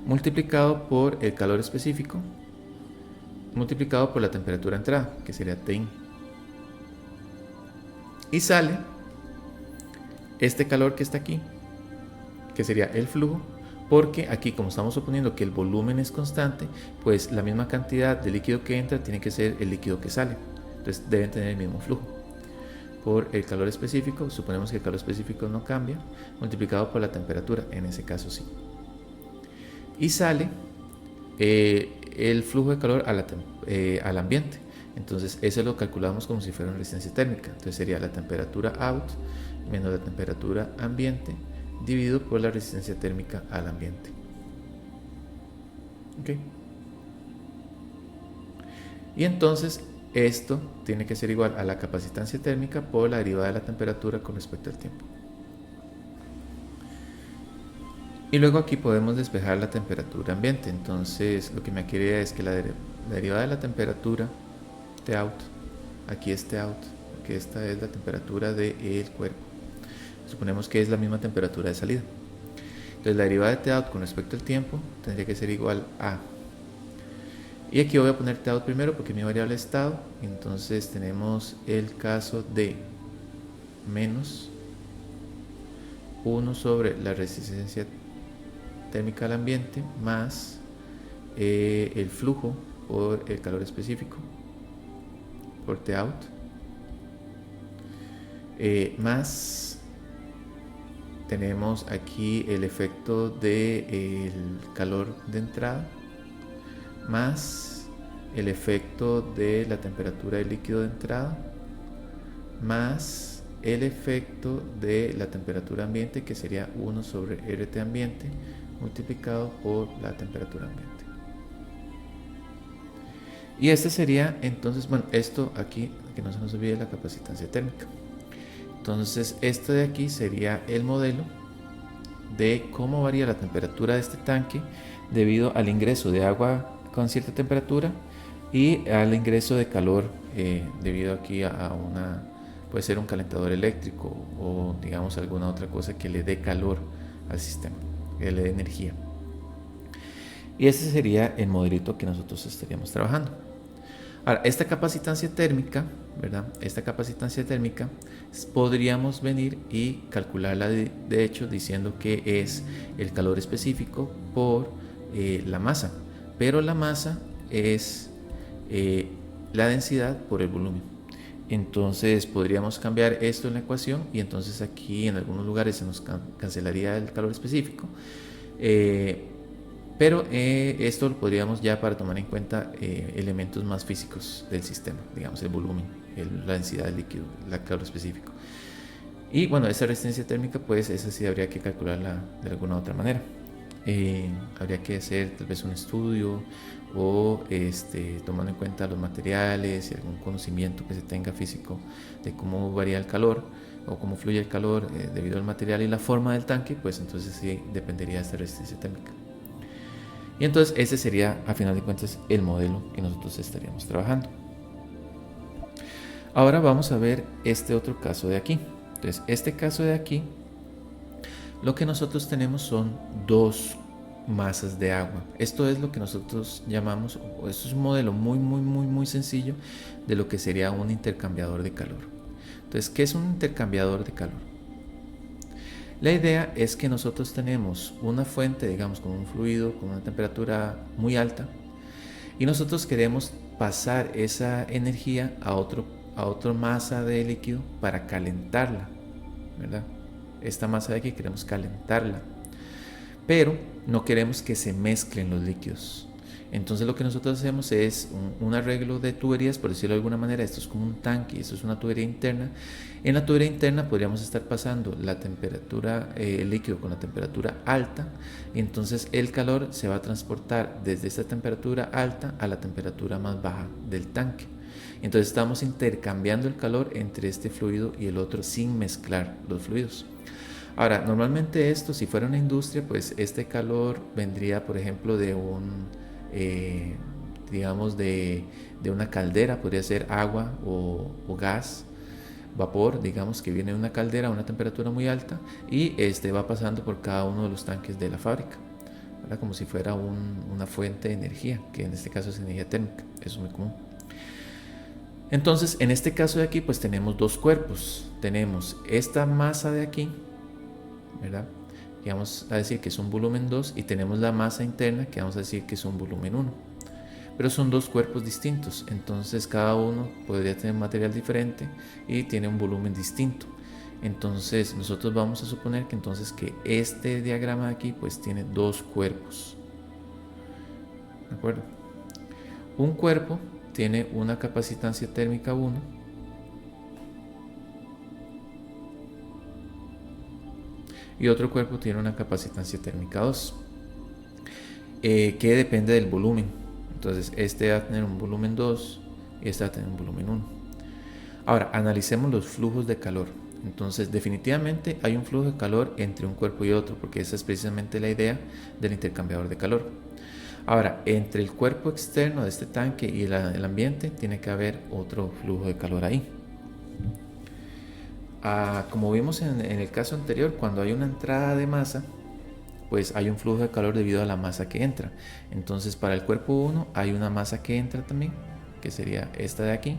multiplicado por el calor específico, multiplicado por la temperatura de entrada, que sería Tin. Y sale este calor que está aquí, que sería el flujo, porque aquí como estamos suponiendo que el volumen es constante, pues la misma cantidad de líquido que entra tiene que ser el líquido que sale. Entonces deben tener el mismo flujo. Por el calor específico, suponemos que el calor específico no cambia, multiplicado por la temperatura, en ese caso sí. Y sale el flujo de calor al ambiente. Entonces eso lo calculamos como si fuera una resistencia térmica. Entonces sería la temperatura out menos la temperatura ambiente dividido por la resistencia térmica al ambiente. Okay. Y entonces esto tiene que ser igual a la capacitancia térmica por la derivada de la temperatura con respecto al tiempo. Y luego aquí podemos despejar la temperatura ambiente. Entonces lo que me quería es que la derivada de la temperatura T out, aquí es T out, porque esta es la temperatura del cuerpo. Suponemos que es la misma temperatura de salida. Entonces la derivada de T out con respecto al tiempo tendría que ser igual a, y aquí voy a poner T out primero porque mi variable es estado. Entonces tenemos el caso de menos 1 sobre la resistencia térmica al ambiente más el flujo por el calor específico por T out más tenemos aquí el efecto del calor de entrada más el efecto de la temperatura del líquido de entrada más el efecto de la temperatura ambiente, que sería 1 sobre RT ambiente multiplicado por la temperatura ambiente. Y este sería entonces, bueno, esto aquí, que no se nos olvide la capacitancia térmica. Entonces esto de aquí sería el modelo de cómo varía la temperatura de este tanque debido al ingreso de agua con cierta temperatura y al ingreso de calor debido aquí a puede ser un calentador eléctrico o digamos alguna otra cosa que le dé calor al sistema. que le dé energía. Y ese sería el modelito que nosotros estaríamos trabajando. Ahora, esta capacitancia térmica, ¿verdad? Esta capacitancia térmica podríamos venir y calcularla de hecho diciendo que es el calor específico por la masa, pero la masa es la densidad por el volumen. Entonces podríamos cambiar esto en la ecuación y entonces aquí en algunos lugares se nos cancelaría el calor específico. Pero esto lo podríamos ya para tomar en cuenta elementos más físicos del sistema, digamos el volumen, la densidad del líquido, el calor específico. Y bueno, esa resistencia térmica, pues esa sí habría que calcularla de alguna otra manera. Habría que hacer tal vez un estudio o tomando en cuenta los materiales y algún conocimiento que se tenga físico de cómo varía el calor o cómo fluye el calor debido al material y la forma del tanque, pues entonces sí dependería de esta resistencia térmica. Y entonces ese sería, a final de cuentas, el modelo que nosotros estaríamos trabajando. Ahora vamos a ver este otro caso de aquí. Entonces, este caso de aquí, lo que nosotros tenemos son dos masas de agua. Esto es lo que nosotros llamamos, esto es un modelo muy sencillo de lo que sería un intercambiador de calor. Entonces, ¿qué es un intercambiador de calor? La idea es que nosotros tenemos una fuente, digamos, con un fluido, con una temperatura muy alta, y nosotros queremos pasar esa energía a otra masa de líquido para calentarla, ¿verdad? Esta masa de aquí queremos calentarla, pero no queremos que se mezclen los líquidos. Entonces lo que nosotros hacemos es un arreglo de tuberías, por decirlo de alguna manera. Esto es como un tanque, esto es una tubería interna. En la tubería interna podríamos estar pasando la temperatura, el líquido con la temperatura alta, y entonces el calor se va a transportar desde esta temperatura alta a la temperatura más baja del tanque. Entonces estamos intercambiando el calor entre este fluido y el otro sin mezclar los fluidos. Ahora, normalmente esto, si fuera una industria, pues este calor vendría, por ejemplo, de digamos de una caldera, podría ser agua o gas, vapor, digamos que viene de una caldera a una temperatura muy alta y va pasando por cada uno de los tanques de la fábrica, ¿verdad? Como si fuera una fuente de energía, que en este caso es energía térmica. Eso es muy común. Entonces, en este caso de aquí, pues tenemos dos cuerpos. Tenemos esta masa de aquí, ¿verdad? Que vamos a decir que es un volumen 2, y tenemos la masa interna que vamos a decir que es un volumen 1. Pero son dos cuerpos distintos, entonces cada uno podría tener material diferente y tiene un volumen distinto. Entonces nosotros vamos a suponer que entonces que este diagrama de aquí pues tiene dos cuerpos. ¿De acuerdo? Un cuerpo tiene una capacitancia térmica 1 y otro cuerpo tiene una capacitancia térmica 2, que depende del volumen. Entonces este va a tener un volumen 2 y este va a tener un volumen 1. Ahora analicemos los flujos de calor. Entonces definitivamente hay un flujo de calor entre un cuerpo y otro, porque esa es precisamente la idea del intercambiador de calor. Ahora, entre el cuerpo externo de este tanque y el ambiente tiene que haber otro flujo de calor ahí. Como vimos en el caso anterior, cuando hay una entrada de masa, pues hay un flujo de calor debido a la masa que entra. Entonces para el cuerpo 1 hay una masa que entra también, que sería esta de aquí,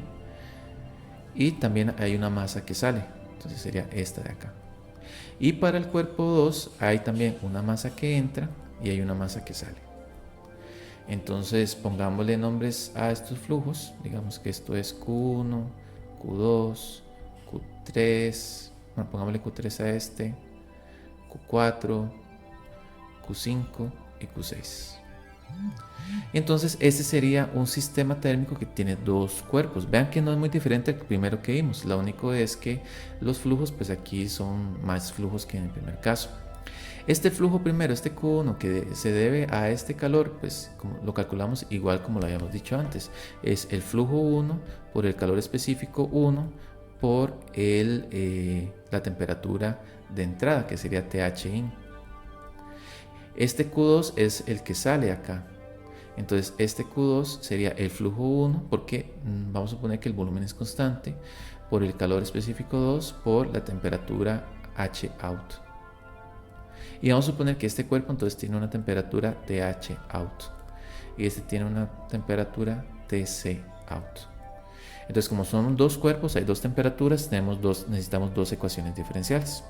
y también hay una masa que sale, entonces sería esta de acá. Y para el cuerpo 2 hay también una masa que entra y hay una masa que sale. Entonces pongámosle nombres a estos flujos, digamos que esto es Q1, Q2, Q3, bueno, pongámosle Q3 a este, Q4, Q5 y Q6. Entonces este sería un sistema térmico que tiene dos cuerpos. Vean que no es muy diferente al primero que vimos, lo único es que los flujos pues aquí son más flujos que en el primer caso. Este flujo primero, este Q1 que se debe a este calor, pues como lo calculamos igual como lo habíamos dicho antes, es el flujo 1 por el calor específico 1 por la temperatura de entrada, que sería THIN. Este Q2 es el que sale acá. Entonces este Q2 sería el flujo 1 porque vamos a suponer que el volumen es constante, por el calor específico 2 por la temperatura H out. Y vamos a suponer que este cuerpo entonces tiene una temperatura TH out y este tiene una temperatura TC out. Entonces, como son dos cuerpos, hay dos temperaturas, necesitamos dos ecuaciones diferenciales.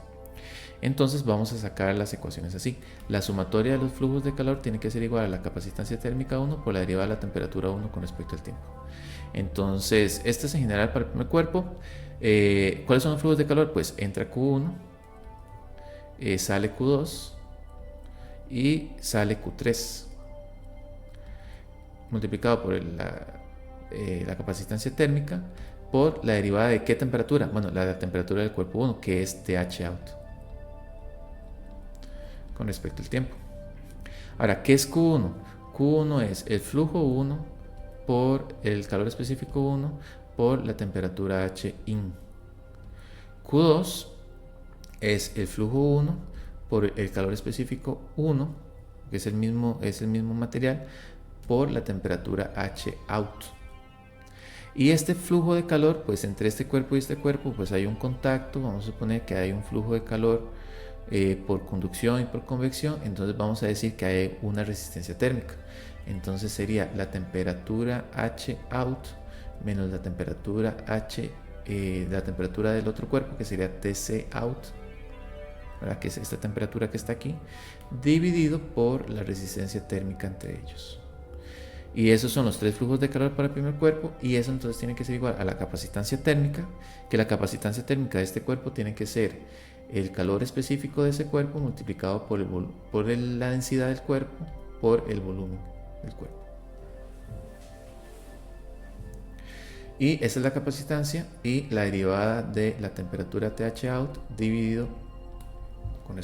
Entonces vamos a sacar las ecuaciones así. La sumatoria de los flujos de calor tiene que ser igual a la capacitancia térmica 1 por la derivada de la temperatura 1 con respecto al tiempo. Entonces, este es en general para el primer cuerpo. ¿Cuáles son los flujos de calor? Pues entra Q1, sale Q2 y sale Q3, multiplicado por la capacitancia térmica por la derivada de qué temperatura. Bueno, la temperatura del cuerpo 1, que es TH out con respecto al tiempo. Ahora, ¿qué es Q1? Q1 es el flujo 1 por el calor específico 1 por la temperatura H in. Q2 es el flujo 1 por el calor específico 1, que es el mismo material, por la temperatura H out. Y este flujo de calor, pues entre este cuerpo y este cuerpo, pues hay un contacto. Vamos a suponer que hay un flujo de calor por conducción y por convección. Entonces vamos a decir que hay una resistencia térmica. Entonces sería la temperatura H out menos la temperatura la temperatura del otro cuerpo, que sería TC out, ¿verdad? Que es esta temperatura que está aquí, dividido por la resistencia térmica entre ellos. Y esos son los tres flujos de calor para el primer cuerpo, y eso entonces tiene que ser igual a la capacitancia térmica, que la capacitancia térmica de este cuerpo tiene que ser el calor específico de ese cuerpo multiplicado por la densidad del cuerpo por el volumen del cuerpo. Y esa es la capacitancia y la derivada de la temperatura TH out dividido con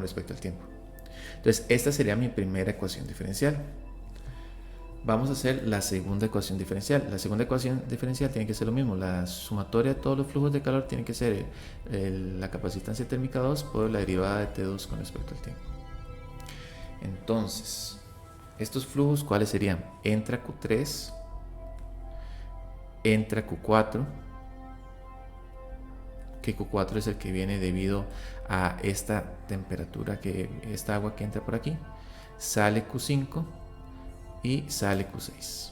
respecto al tiempo. Entonces esta sería mi primera ecuación diferencial. Vamos a hacer la segunda ecuación diferencial. La segunda ecuación diferencial tiene que ser lo mismo. La sumatoria de todos los flujos de calor tiene que ser la capacitancia térmica 2 por la derivada de T2 con respecto al tiempo. Entonces, estos flujos, ¿cuáles serían? Entra Q3, entra Q4, que Q4 es el que viene debido a esta temperatura, esta agua que entra por aquí. Sale Q5 y sale Q6.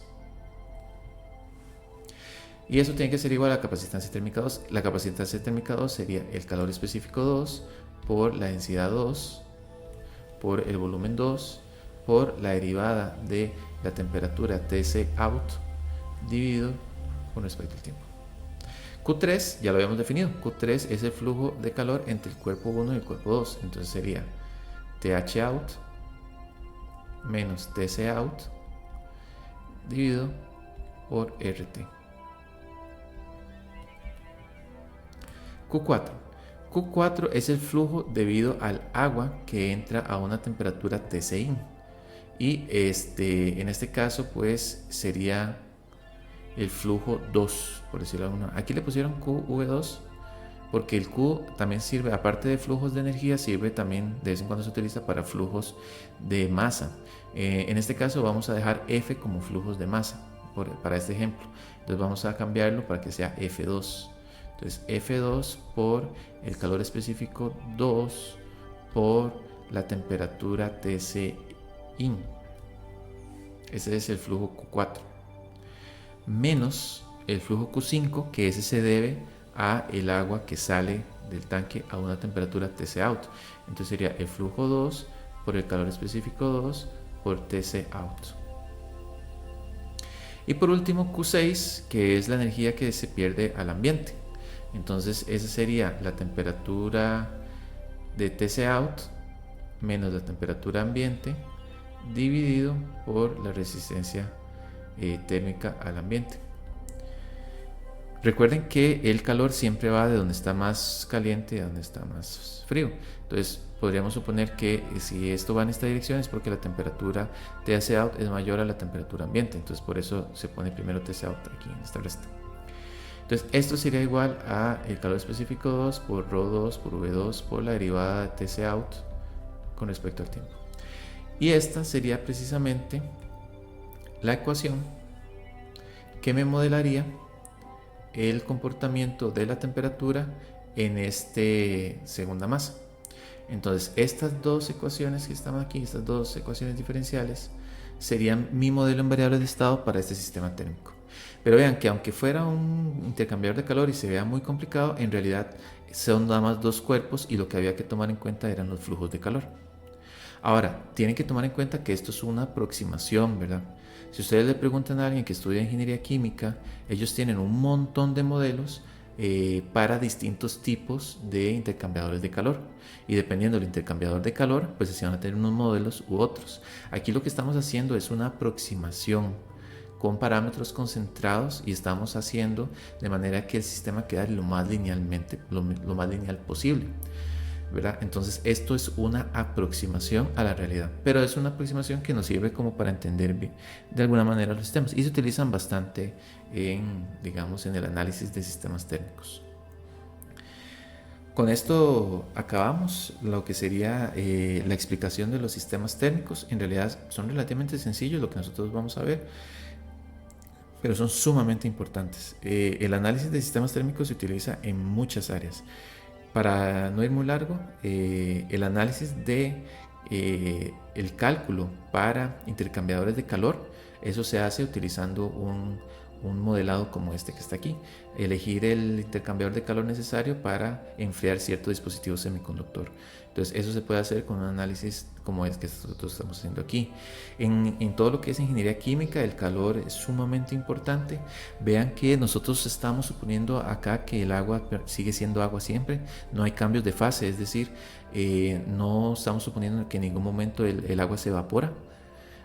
Y eso tiene que ser igual a la capacitancia térmica 2. La capacitancia térmica 2 sería el calor específico 2 por la densidad 2 por el volumen 2 por la derivada de la temperatura TC out dividido con respecto al tiempo. Q3 ya lo habíamos definido. Q3 es el flujo de calor entre el cuerpo 1 y el cuerpo 2. Entonces sería TH out menos TC out dividido por RT. Q4 es el flujo debido al agua que entra a una temperatura TC in. Y en este caso pues sería el flujo 2, por decirlo de alguna manera. Aquí le pusieron QV2 porque el Q también sirve, aparte de flujos de energía, sirve también, de vez en cuando se utiliza para flujos de masa. En este caso vamos a dejar F como flujos de masa para este ejemplo. Entonces vamos a cambiarlo para que sea F2. Entonces F2 por el calor específico 2 por la temperatura TC in. Ese es el flujo Q4. Menos el flujo Q5, que ese se debe a el agua que sale del tanque a una temperatura TC out. Entonces sería el flujo 2 por el calor específico 2 por TC out. Y por último Q6, que es la energía que se pierde al ambiente. Entonces esa sería la temperatura de TC out menos la temperatura ambiente dividido por la resistencia térmica al ambiente. Recuerden que el calor siempre va de donde está más caliente a donde está más frío. Entonces podríamos suponer que si esto va en esta dirección es porque la temperatura TC out es mayor a la temperatura ambiente. Entonces por eso se pone primero TC out aquí en esta resta. Entonces esto sería igual a el calor específico 2 por ρ2 por v2 por la derivada de TC out con respecto al tiempo. Y esta sería precisamente la ecuación que me modelaría el comportamiento de la temperatura en esta segunda masa. Entonces, estas dos ecuaciones que están aquí, estas dos ecuaciones diferenciales, serían mi modelo en variables de estado para este sistema térmico. Pero vean que aunque fuera un intercambiador de calor y se vea muy complicado, en realidad son nada más dos cuerpos y lo que había que tomar en cuenta eran los flujos de calor. Ahora, tienen que tomar en cuenta que esto es una aproximación, ¿verdad? Si ustedes le preguntan a alguien que estudia ingeniería química, ellos tienen un montón de modelos para distintos tipos de intercambiadores de calor. Y dependiendo del intercambiador de calor, pues se van a tener unos modelos u otros. Aquí lo que estamos haciendo es una aproximación con parámetros concentrados y estamos haciendo de manera que el sistema quede lo más lineal posible, ¿verdad? Entonces esto es una aproximación a la realidad, pero es una aproximación que nos sirve como para entender bien, de alguna manera los sistemas, y se utilizan bastante digamos, en el análisis de sistemas térmicos. Con esto acabamos lo que sería la explicación de los sistemas térmicos. En realidad son relativamente sencillos lo que nosotros vamos a ver, pero son sumamente importantes. El análisis de sistemas térmicos se utiliza en muchas áreas. Para no ir muy largo, el análisis de el cálculo para intercambiadores de calor, eso se hace utilizando un modelado como este que está aquí. Elegir el intercambiador de calor necesario para enfriar cierto dispositivo semiconductor. Entonces eso se puede hacer con un análisis como es que nosotros estamos haciendo aquí. En todo lo que es ingeniería química, el calor es sumamente importante. Vean que nosotros estamos suponiendo acá que el agua sigue siendo agua siempre, no hay cambios de fase, es decir, no estamos suponiendo que en ningún momento el agua se evapora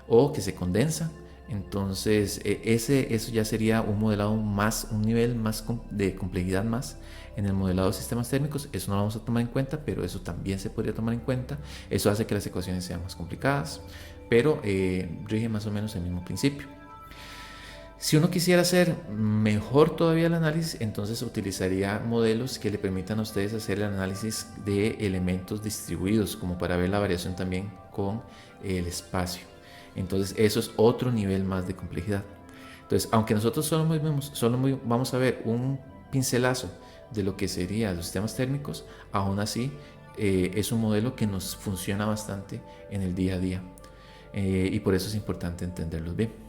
o que se condensa. Entonces eso ya sería un modelado más, un nivel más de complejidad más en el modelado de sistemas térmicos. Eso no lo vamos a tomar en cuenta, pero eso también se podría tomar en cuenta. Eso hace que las ecuaciones sean más complicadas, pero rige más o menos el mismo principio. Si uno quisiera hacer mejor todavía el análisis, entonces utilizaría modelos que le permitan a ustedes hacer el análisis de elementos distribuidos, como para ver la variación también con el espacio. Entonces eso es otro nivel más de complejidad. Entonces, aunque nosotros solo vamos a ver un pincelazo de lo que serían los sistemas térmicos, aún así es un modelo que nos funciona bastante en el día a día, y por eso es importante entenderlos bien.